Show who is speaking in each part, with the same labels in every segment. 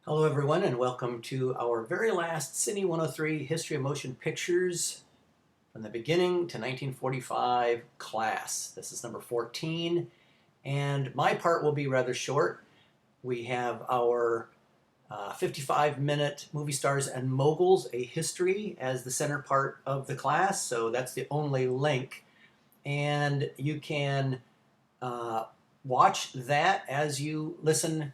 Speaker 1: Hello everyone and welcome to our very last Cine 103 History of Motion Pictures from the beginning to 1945 class. This is number 14 and my part will be rather short. We have our 55-minute Movie Stars and Moguls, a history as the center part of the class, so that's the only link. And you can watch that as you listen.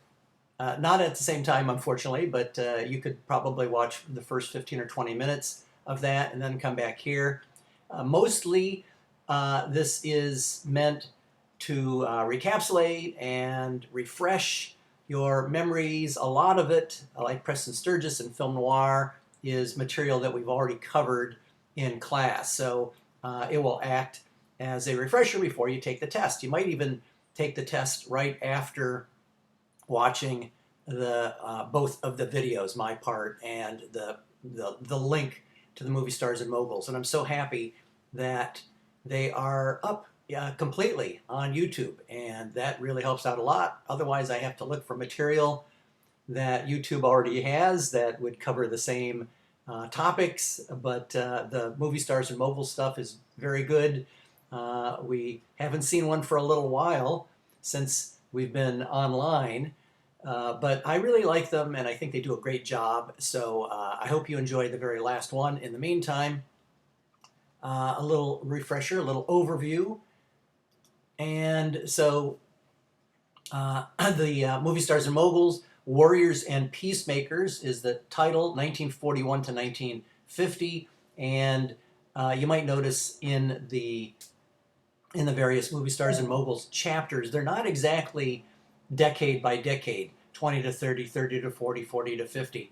Speaker 1: Not at the same time, unfortunately, but you could probably watch the first 15 or 20 minutes of that and then come back here. Mostly, this is meant to recapitulate and refresh your memories. A lot of it, like Preston Sturgis and Film Noir, is material that we've already covered in class. So it will act as a refresher before you take the test. You might even take the test right after watching the both of the videos, my part and the link to the Movie Stars and Moguls. And I'm so happy that they are up completely on YouTube, and that really helps out a lot. Otherwise, I have to look for material that YouTube already has that would cover the same topics, but the Movie Stars and Moguls stuff is very good. We haven't seen one for a little while since we've been online, but I really like them and I think they do a great job. So I hope you enjoyed the very last one. In the meantime, a little refresher, a little overview. And so the Movie Stars and Moguls, Warriors and Peacemakers is the title, 1941 to 1950. And you might notice in the various Movie Stars and Moguls chapters, they're not exactly decade by decade, 20 to 30, 30 to 40, 40 to 50.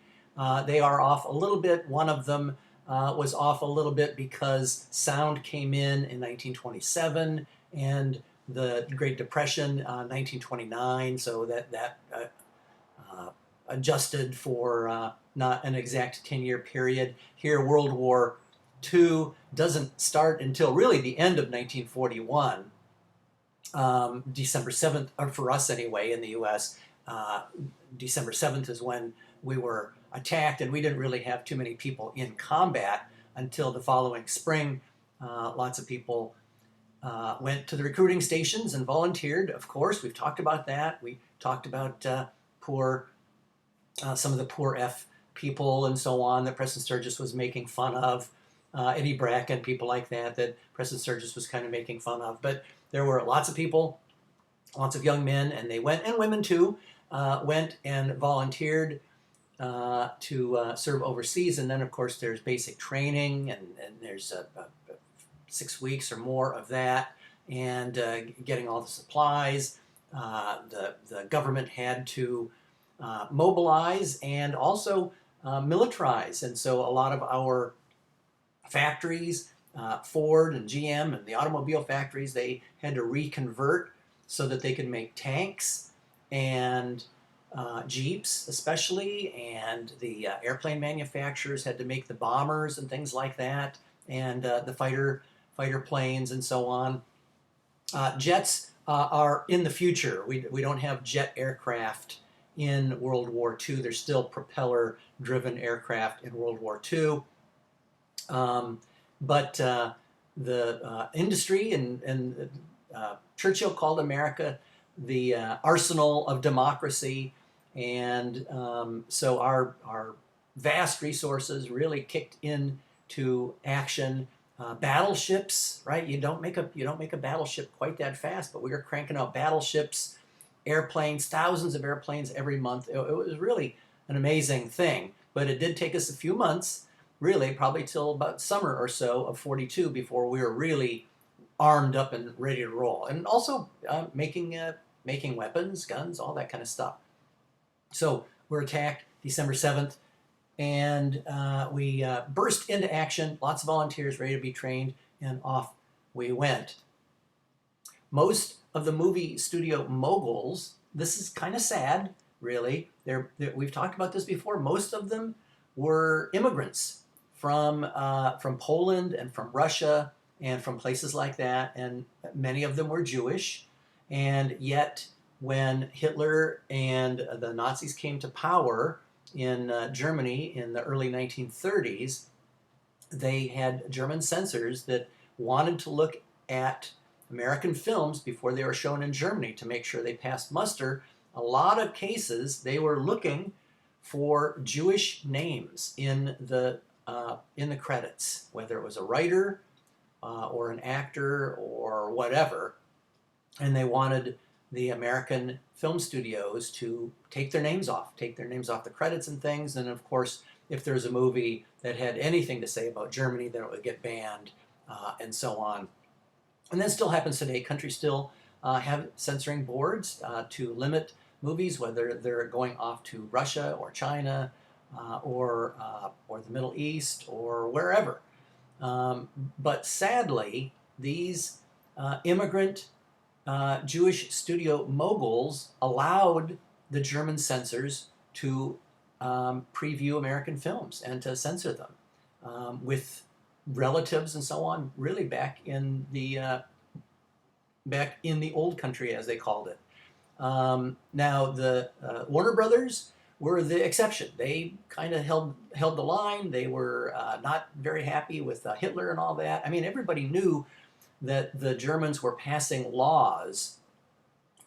Speaker 1: They are off a little bit. One of them was off a little bit because sound came in 1927 and the Great Depression, 1929, so that adjusted for not an exact 10-year period. Here, World War II doesn't start until really the end of 1941. December 7th, or for us anyway, in the U.S., December 7th is when we were attacked, and we didn't really have too many people in combat until the following spring. Lots of people went to the recruiting stations and volunteered, of course. We've talked about that. We talked about some of the poor F people and so on that Preston Sturgis was making fun of. Eddie Bracken, people like that Preston Sturgis was kind of making fun of. But there were lots of people, lots of young men, and they went, and women too, went and volunteered to serve overseas. And then, of course, there's basic training, and there's 6 weeks or more of that, and getting all the supplies. The government had to mobilize and also militarize. And so a lot of our factories, Ford and GM and the automobile factories, they had to reconvert so that they could make tanks and Jeeps especially, and the airplane manufacturers had to make the bombers and things like that, and the fighter planes and so on. Jets are in the future. We don't have jet aircraft in World War II. There's still propeller-driven aircraft in World War II. But the industry and Churchill called America the arsenal of democracy, and so our vast resources really kicked into action. Battleships, right? You don't make a battleship quite that fast, but we were cranking out battleships, airplanes, thousands of airplanes every month. It was really an amazing thing, but it did take us a few months, really, probably till about summer or so of 42 before we were really armed up and ready to roll. And also making weapons, guns, all that kind of stuff. So we're attacked December 7th, and we burst into action, lots of volunteers ready to be trained, and off we went. Most of the movie studio moguls, this is kind of sad, really. We've talked about this before. Most of them were immigrants from Poland and from Russia and from places like that, and many of them were Jewish. And yet, when Hitler and the Nazis came to power, in Germany in the early 1930s, they had German censors that wanted to look at American films before they were shown in Germany to make sure they passed muster. A lot of cases, they were looking for Jewish names in the credits, whether it was a writer or an actor or whatever, and they wanted the American film studios to take their names off the credits and things. And of course, if there's a movie that had anything to say about Germany, then it would get banned, and so on. And that still happens today. Countries still have censoring boards to limit movies, whether they're going off to Russia or China or the Middle East or wherever. But sadly, these immigrant Jewish studio moguls allowed the German censors to preview American films and to censor them with relatives and so on, really back in the old country, as they called it. Now, the Warner Brothers were the exception. They kind of held the line. They were not very happy with Hitler and all that. I mean, everybody knew that the Germans were passing laws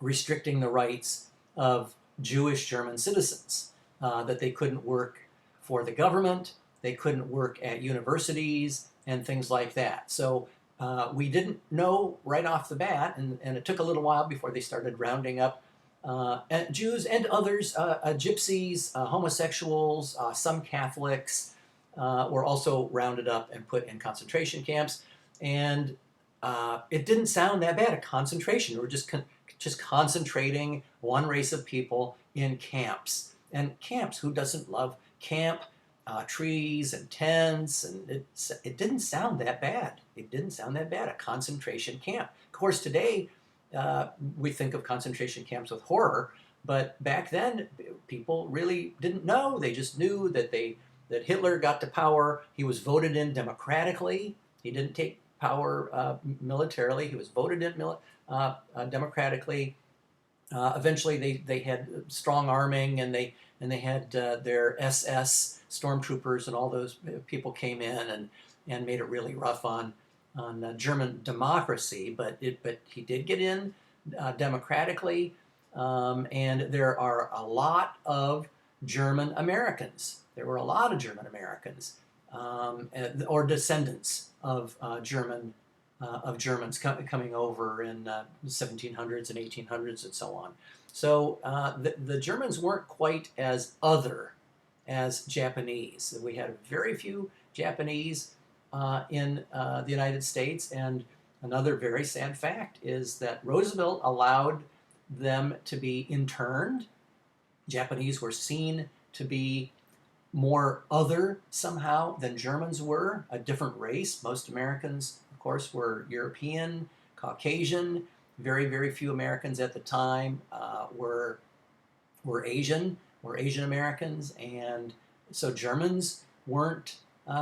Speaker 1: restricting the rights of Jewish German citizens, that they couldn't work for the government, they couldn't work at universities, and things like that. So we didn't know right off the bat, and it took a little while before they started rounding up Jews and others, gypsies, homosexuals, some Catholics were also rounded up and put in concentration camps. And it didn't sound that bad, a concentration. We were just concentrating one race of people in camps. And camps, who doesn't love camp, trees and tents, and it didn't sound that bad. It didn't sound that bad, a concentration camp. Of course, today we think of concentration camps with horror, but back then people really didn't know. They just knew that Hitler got to power. He was voted in democratically. He didn't take power militarily. He was voted in democratically. Eventually, they had strong arming, and they had their SS stormtroopers, and all those people came in and made it really rough on German democracy. But he did get in democratically, and there are a lot of German Americans. There were a lot of German Americans, or descendants of Germans coming over in the 1700s and 1800s and so on. So the Germans weren't quite as other as Japanese. We had very few Japanese in the United States, and another very sad fact is that Roosevelt allowed them to be interned. Japanese were seen to be more other somehow than Germans were, a different race. Most Americans, of course, were European, Caucasian. Very, very few Americans at the time were Asian Americans, and so Germans weren't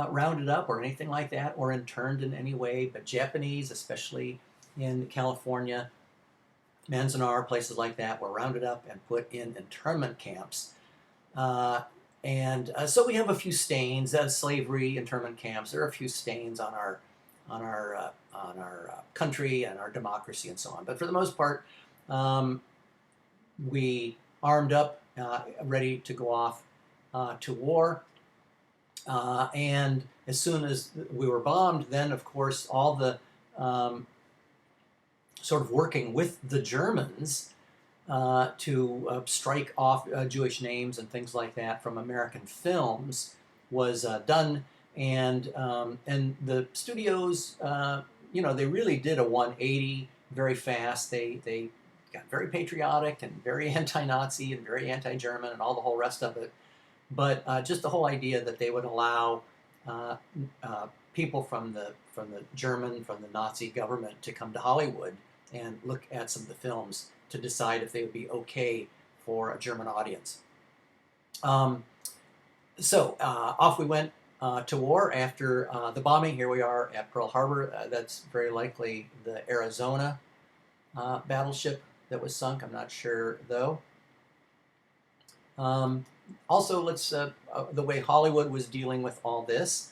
Speaker 1: rounded up or anything like that, or interned in any way. But Japanese, especially in California, Manzanar, places like that, were rounded up and put in internment camps. So we have a few stains, slavery, internment camps. There are a few stains on our country and our democracy and so on. But for the most part, we armed up, ready to go off to war. And as soon as we were bombed, then of course all the sort of working with the Germans to strike off Jewish names and things like that from American films was done, and the studios, they really did a 180 very fast. They got very patriotic and very anti-Nazi and very anti-German and all the whole rest of it. But just the whole idea that they would allow people from the Nazi government to come to Hollywood and look at some of the films to decide if they would be okay for a German audience. So off we went to war after the bombing. Here we are at Pearl Harbor. That's very likely the Arizona battleship that was sunk. I'm not sure, though. Also, let's the way Hollywood was dealing with all this.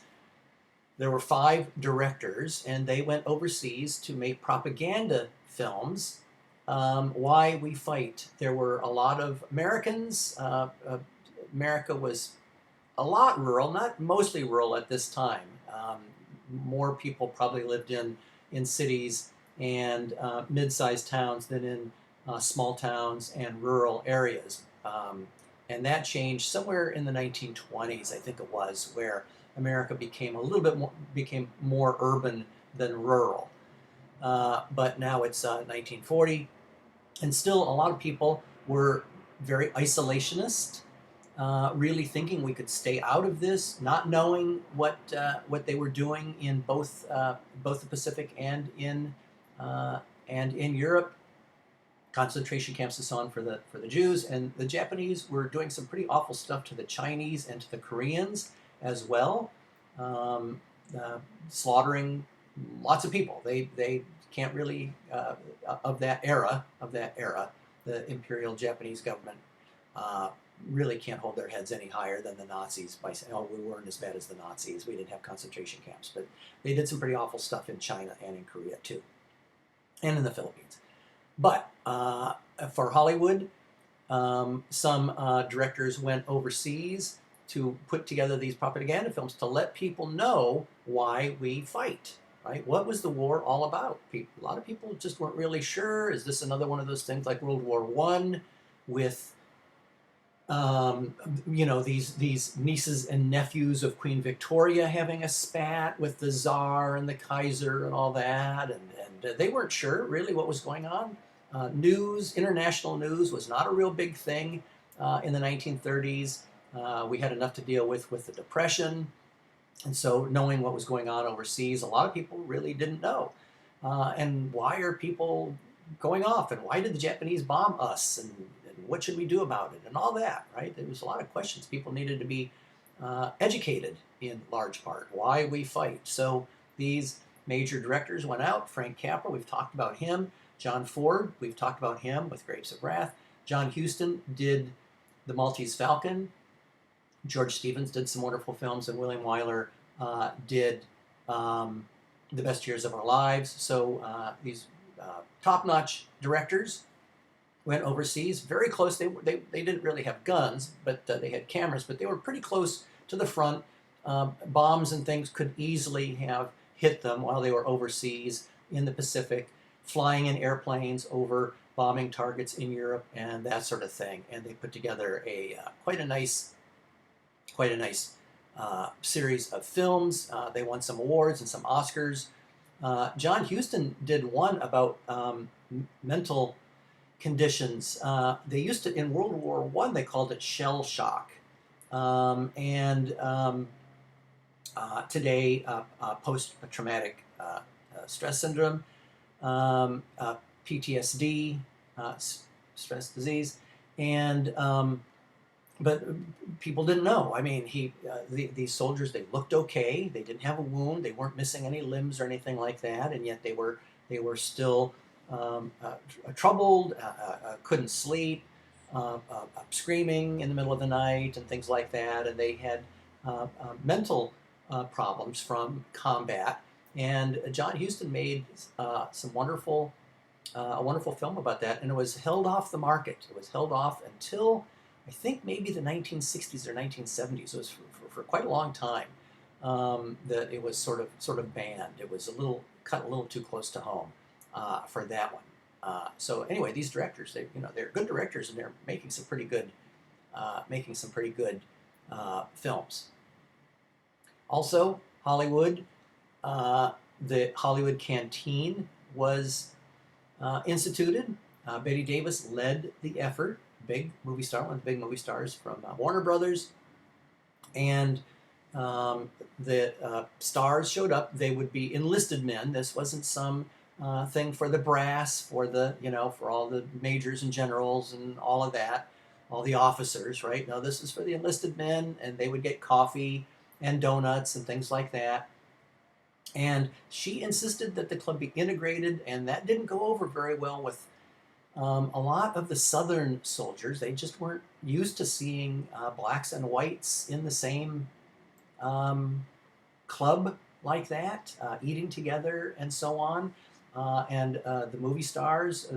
Speaker 1: There were 5 directors, and they went overseas to make propaganda films. Why we fight. There were a lot of Americans. America was a lot rural, not mostly rural at this time. More people probably lived in cities and mid-sized towns than in small towns and rural areas. And that changed somewhere in the 1920s, I think it was, where America became a little bit more urban than rural. But now it's 1940, and still a lot of people were very isolationist, really thinking we could stay out of this, not knowing what they were doing in both the Pacific and in Europe. Concentration camps and so on for the Jews, and the Japanese were doing some pretty awful stuff to the Chinese and to the Koreans as well, slaughtering lots of people. They can't really of that era, the Imperial Japanese government really can't hold their heads any higher than the Nazis by saying, "Oh, we weren't as bad as the Nazis. We didn't have concentration camps," but they did some pretty awful stuff in China and in Korea too, and in the Philippines. But for Hollywood, some directors went overseas to put together these propaganda films to let people know why we fight, right? What was the war all about? A lot of people just weren't really sure. Is this another one of those things like World War I with, these nieces and nephews of Queen Victoria having a spat with the Tsar and the Kaiser and all that, and they weren't sure really what was going on. International news was not a real big thing in the 1930s. We had enough to deal with the Depression, and so knowing what was going on overseas, a lot of people really didn't know. And why are people going off, and why did the Japanese bomb us, and what should we do about it, and all that, right? There was a lot of questions. People needed to be educated in large part. Why we fight. So these major directors went out. Frank Capra, we've talked about him. John Ford, we've talked about him with Grapes of Wrath. John Huston did The Maltese Falcon. George Stevens did some wonderful films, and William Wyler did The Best Years of Our Lives. So these top-notch directors went overseas, very close. They didn't really have guns, but they had cameras, but they were pretty close to the front. Bombs and things could easily have hit them while they were overseas in the Pacific, flying in airplanes over bombing targets in Europe and that sort of thing. And they put together quite a nice series of films. They won some awards and some Oscars. John Huston did one about mental conditions. They used to, in World War I, they called it shell shock. Today, post-traumatic stress syndrome, PTSD, stress disease, and but people didn't know. I mean, these soldiers, they looked okay. They didn't have a wound. They weren't missing any limbs or anything like that, and yet they were still troubled, couldn't sleep, screaming in the middle of the night, and things like that. And they had mental problems from combat. And John Huston made a wonderful film about that, and it was held off the market. It was held off until I think maybe the 1960s or 1970s. It was for quite a long time that it was sort of banned. It was cut a little too close to home for that one. So anyway, these directors, they're good directors, and they're making some pretty good films. Also, Hollywood. The Hollywood Canteen was instituted. Betty Davis led the effort. Big movie star, one of the big movie stars from Warner Brothers, and the stars showed up. They would be enlisted men. This wasn't some thing for the brass, for all the majors and generals and all of that, all the officers, right? No, this is for the enlisted men, and they would get coffee and donuts and things like that. And she insisted that the club be integrated, and that didn't go over very well with A lot of the Southern soldiers, they just weren't used to seeing blacks and whites in the same club like that, eating together and so on. The movie stars,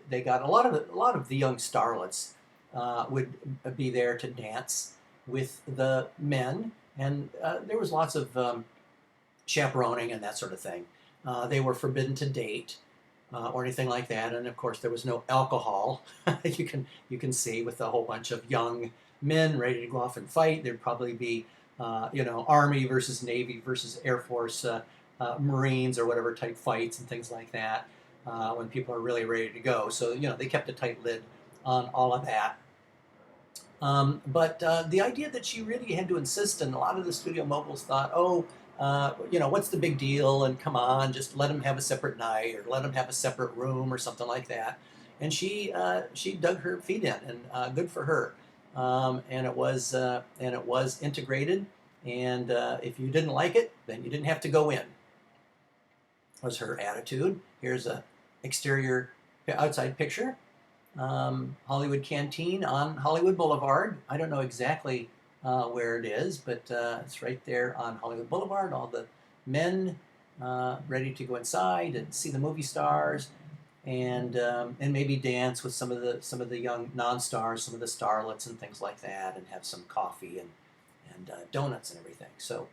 Speaker 1: they got a lot of the young starlets would be there to dance with the men, and there was lots of chaperoning and that sort of thing. They were forbidden to date or anything like that, and of course there was no alcohol. You can see with a whole bunch of young men ready to go off and fight. There'd probably be Army versus Navy versus Air Force, Marines or whatever type fights and things like that when people are really ready to go. So they kept a tight lid on all of that. But the idea that she really had to insist, and a lot of the studio moguls thought, oh, what's the big deal? And come on, just let them have a separate night, or let them have a separate room, or something like that. And she dug her feet in, and good for her. And it was integrated. And if you didn't like it, then you didn't have to go in. Was her attitude. Here's a exterior outside picture. Hollywood Canteen on Hollywood Boulevard. I don't know exactly where it is, but it's right there on Hollywood Boulevard. All the men ready to go inside and see the movie stars, and maybe dance with some of the young non-stars, some of the starlets and things like that, and have some coffee and donuts and everything. So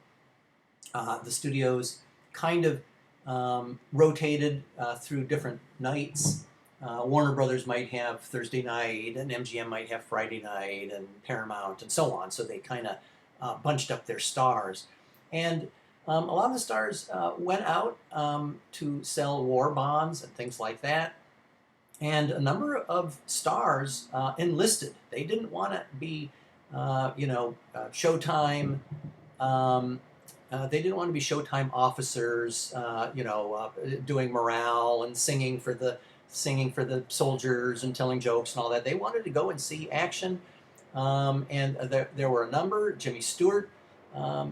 Speaker 1: the studios kind of rotated through different nights. Warner Brothers might have Thursday night, and MGM might have Friday night, and Paramount, and so on. So they kind of bunched up their stars. And a lot of the stars went out to sell war bonds and things like that. And a number of stars enlisted. They didn't want to be, Showtime. They didn't want to be Showtime officers, doing morale and singing for the soldiers and telling jokes and all that. They wanted to go and see action, and there were a number. Jimmy Stewart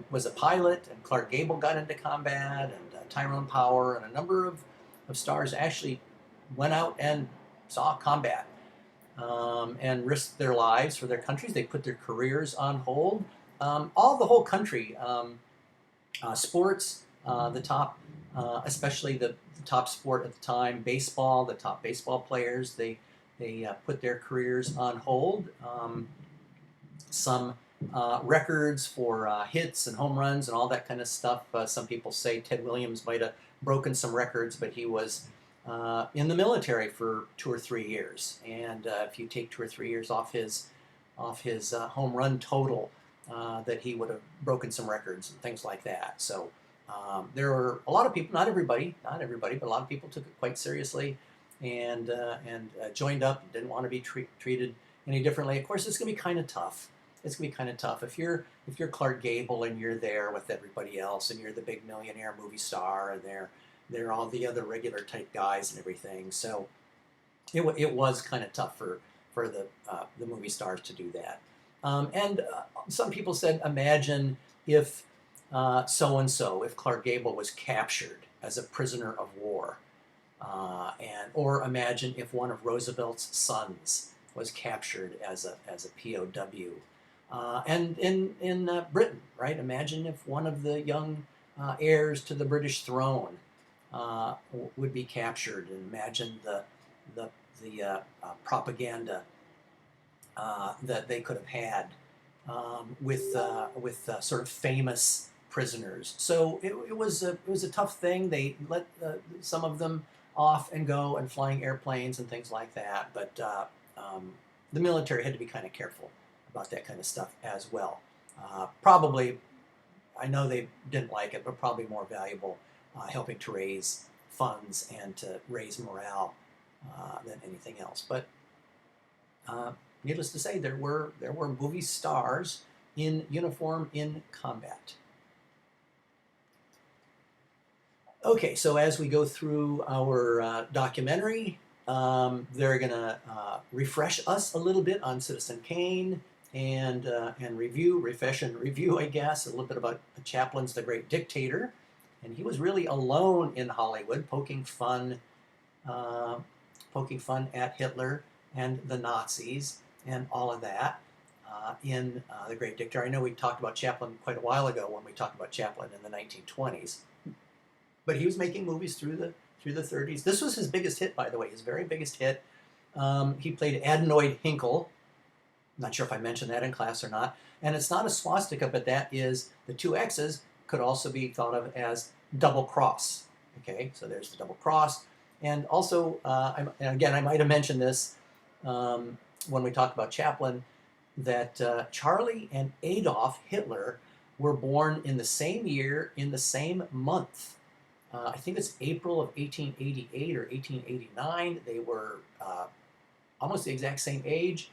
Speaker 1: was a pilot, and Clark Gable got into combat, and Tyrone Power, and a number of stars actually went out and saw combat and risked their lives for their countries. They put their careers on hold. The whole country, sports, the top, especially the top sport at the time, baseball. The top baseball players, they put their careers on hold. Some records for hits and home runs and all that kind of stuff. Some people say Ted Williams might have broken some records, but he was in the military for 2 or 3 years, and if you take 2 or 3 years off his home run total, that he would have broken some records and things like that. So there were a lot of people, not everybody, but a lot of people took it quite seriously, and joined up and didn't want to be treated any differently. Of course, it's going to be kind of tough. It's going to be kind of tough if you're Clark Gable and you're there with everybody else, and you're the big millionaire movie star, and they're all the other regular type guys and everything. So it was kind of tough for the movie stars to do that. Some people said, imagine if so-and-so, if Clark Gable was captured as a prisoner of war, or imagine if one of Roosevelt's sons was captured as a POW. And in Britain, right? Imagine if one of the young heirs to the British throne would be captured, and imagine the propaganda that they could have had with sort of famous prisoners. So it was a tough thing. They let some of them off and go and flying airplanes and things like that. But the military had to be kind of careful about that kind of stuff as well. Probably, I know they didn't like it, but probably more valuable helping to raise funds and to raise morale than anything else. But needless to say, there were movie stars in uniform in combat. Okay, so as we go through our documentary, they're going to refresh us a little bit on Citizen Kane and refresh and review, I guess, a little bit about Chaplin's The Great Dictator. And he was really alone in Hollywood, poking fun poking fun at Hitler and the Nazis and all of that in The Great Dictator. I know we talked about Chaplin quite a while ago when we talked about Chaplin in the 1920s. But he was making movies through the 30s. This was his biggest hit, by the way, his very biggest hit. He played Adenoid Hinkle. I'm not sure if I mentioned that in class or not. And it's not a swastika, but that is the two X's could also be thought of as double cross. Okay, so there's the double cross. And also, and again, I might have mentioned this when we talked about Chaplin, that Charlie and Adolf Hitler were born in the same year, in the same month. I think it's April of 1888 or 1889. They were almost the exact same age,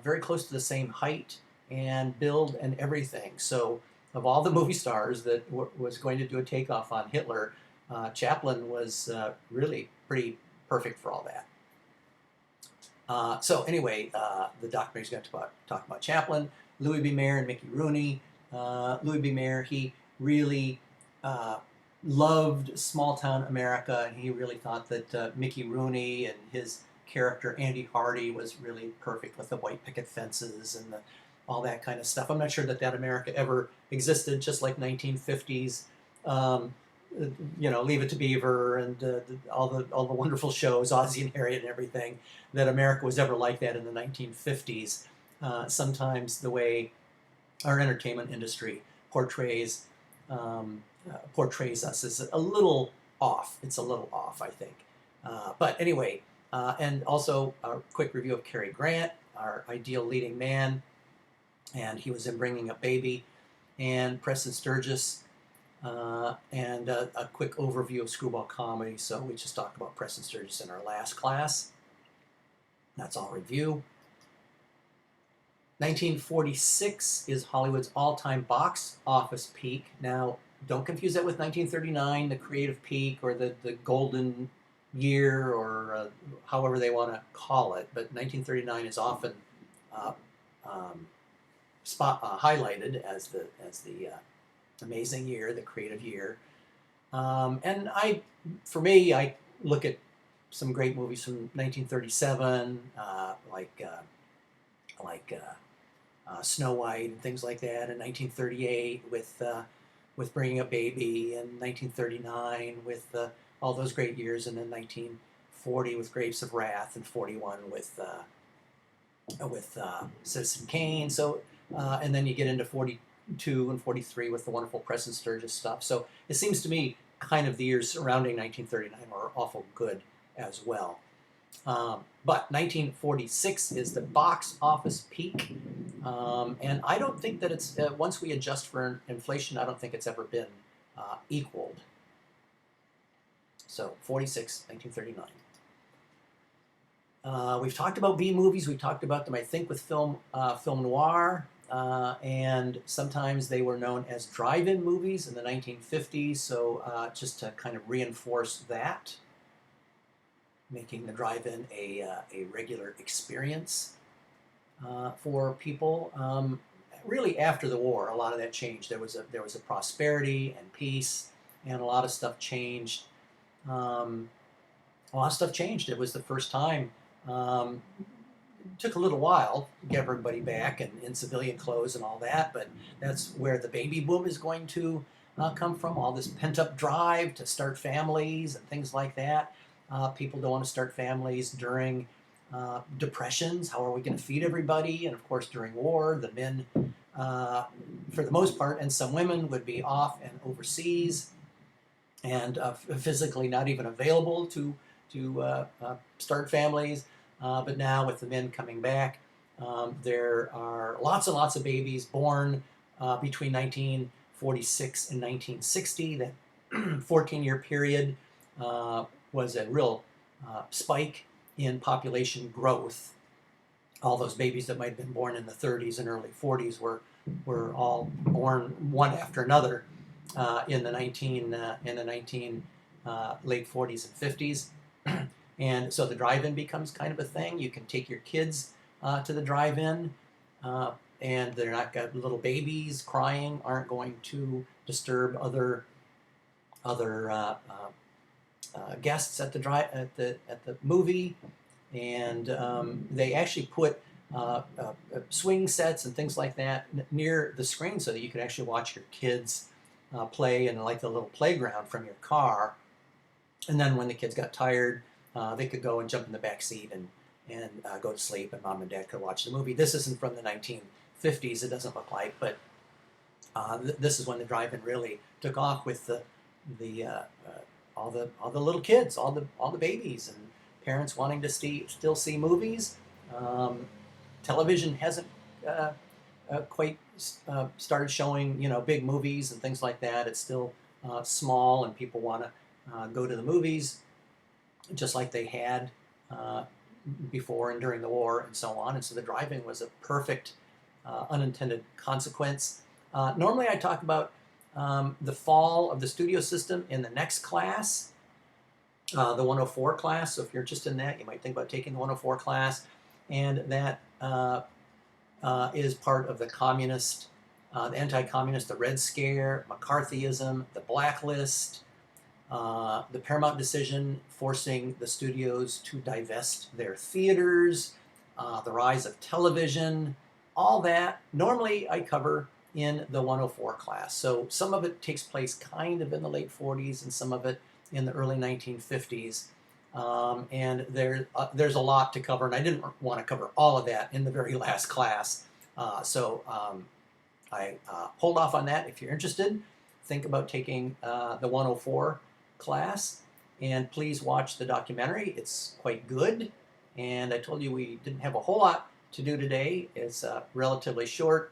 Speaker 1: very close to the same height and build and everything. So of all the movie stars that was going to do a takeoff on Hitler, Chaplin was really pretty perfect for all that. So anyway, the documentary is going to talk about Chaplin, Louis B. Mayer and Mickey Rooney. Louis B. Mayer, he really loved small-town America, and he really thought that Mickey Rooney and his character Andy Hardy was really perfect with the white picket fences and all that kind of stuff. I'm not sure that America ever existed, just like 1950s, Leave It to Beaver and all the wonderful shows, Ozzie and Harriet and everything, that America was ever like that in the 1950s. Sometimes the way our entertainment industry portrays us is a little off. It's a little off, I think. But anyway, and also a quick review of Cary Grant, our ideal leading man, and he was in Bringing Up Baby, and Preston Sturges, and a quick overview of screwball comedy. So we just talked about Preston Sturges in our last class. That's all review. 1946 is Hollywood's all-time box office peak. Now, don't confuse that with 1939, the creative peak, or the golden year, or however they want to call it. But 1939 is often highlighted as the amazing year, the creative year. And for me, I look at some great movies from 1937, like Snow White and things like that, and 1938 with Bringing Up Baby, and 1939 with all those great years, and then 1940 with Grapes of Wrath, and 41 with Citizen Kane. So, and then you get into 42 and 43 with the wonderful Preston Sturges stuff. So it seems to me kind of the years surrounding 1939 were awful good as well. But 1946 is the box office peak, and I don't think that it's, once we adjust for inflation, I don't think it's ever been equaled. So 46, 1939. We've talked about B movies. We talked about them, I think, with film noir, and sometimes they were known as drive-in movies in the 1950s. So just to kind of reinforce that, making the drive-in a regular experience for people. Really, after the war, a lot of that changed. There was a prosperity and peace, and a lot of stuff changed. A lot of stuff changed. It was the first time. It took a little while to get everybody back and in civilian clothes and all that, but that's where the baby boom is going to come from. All this pent-up drive to start families and things like that. People don't want to start families during depressions. How are we going to feed everybody? And of course, during war, the men, for the most part, and some women would be off and overseas, and physically not even available to start families. But now, with the men coming back, there are lots and lots of babies born between 1946 and 1960. That 14-year period was a real spike in population growth. All those babies that might have been born in the 30s and early 40s were all born one after another in the late 40s and 50s. And so the drive-in becomes kind of a thing. You can take your kids to the drive-in, and they're not got little babies crying, aren't going to disturb other guests at the movie, and they actually put swing sets and things like that near the screen so that you could actually watch your kids play in like the little playground from your car. And then when the kids got tired, they could go and jump in the back seat and go to sleep, and mom and dad could watch the movie. This isn't from the 1950s, it doesn't look like, but this is when the drive-in really took off with all the little kids, all the babies, and parents wanting to still see movies. Television hasn't quite started showing big movies and things like that. It's still small, and people want to go to the movies just like they had before and during the war and so on. And so the drive-in was a perfect unintended consequence. Normally I talk about the fall of the studio system in the next class, the 104 class. So if you're interested in that, you might think about taking the 104 class. And that is part of the communist, the anti-communist, the Red Scare, McCarthyism, the blacklist, the Paramount decision forcing the studios to divest their theaters, the rise of television, all that. Normally I cover in the 104 class. So some of it takes place kind of in the late 40s and some of it in the early 1950s. And there's a lot to cover, and I didn't want to cover all of that in the very last class. So I hold off on that. If you're interested, think about taking the 104 class, and please watch the documentary. It's quite good. And I told you we didn't have a whole lot to do today. It's relatively short,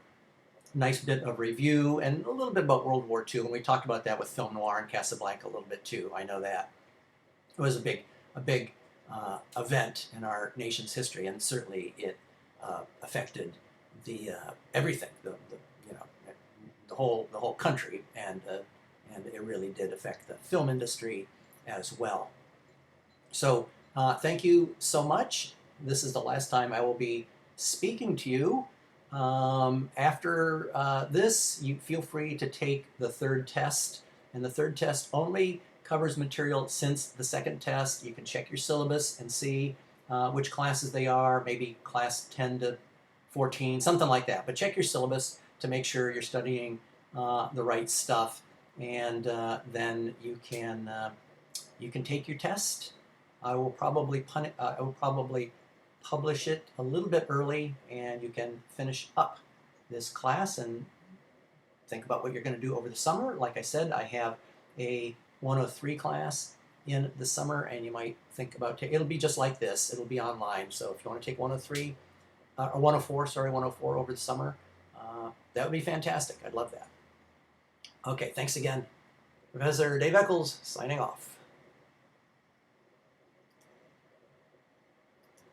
Speaker 1: nice bit of review, and a little bit about World War II. And we talked about that with Film Noir and Casablanca a little bit too. I know that. It was a big event in our nation's history, and certainly it affected the everything, the whole country, and it really did affect the film industry as well. So thank you so much. This is the last time I will be speaking to you. After this, you feel free to take the third test, and the third test only covers material since the second test. You can check your syllabus and see which classes they are, maybe class 10 to 14, something like that. But check your syllabus to make sure you're studying the right stuff, and then you can take your test. I will probably publish it a little bit early, and you can finish up this class and think about what you're going to do over the summer. Like I said, I have a 103 class in the summer, and you might think about it'll be just like this. It'll be online. So if you want to take 103 or 104, sorry, 104 over the summer, that would be fantastic. I'd love that. Okay, thanks again. Professor Dave Eccles signing off.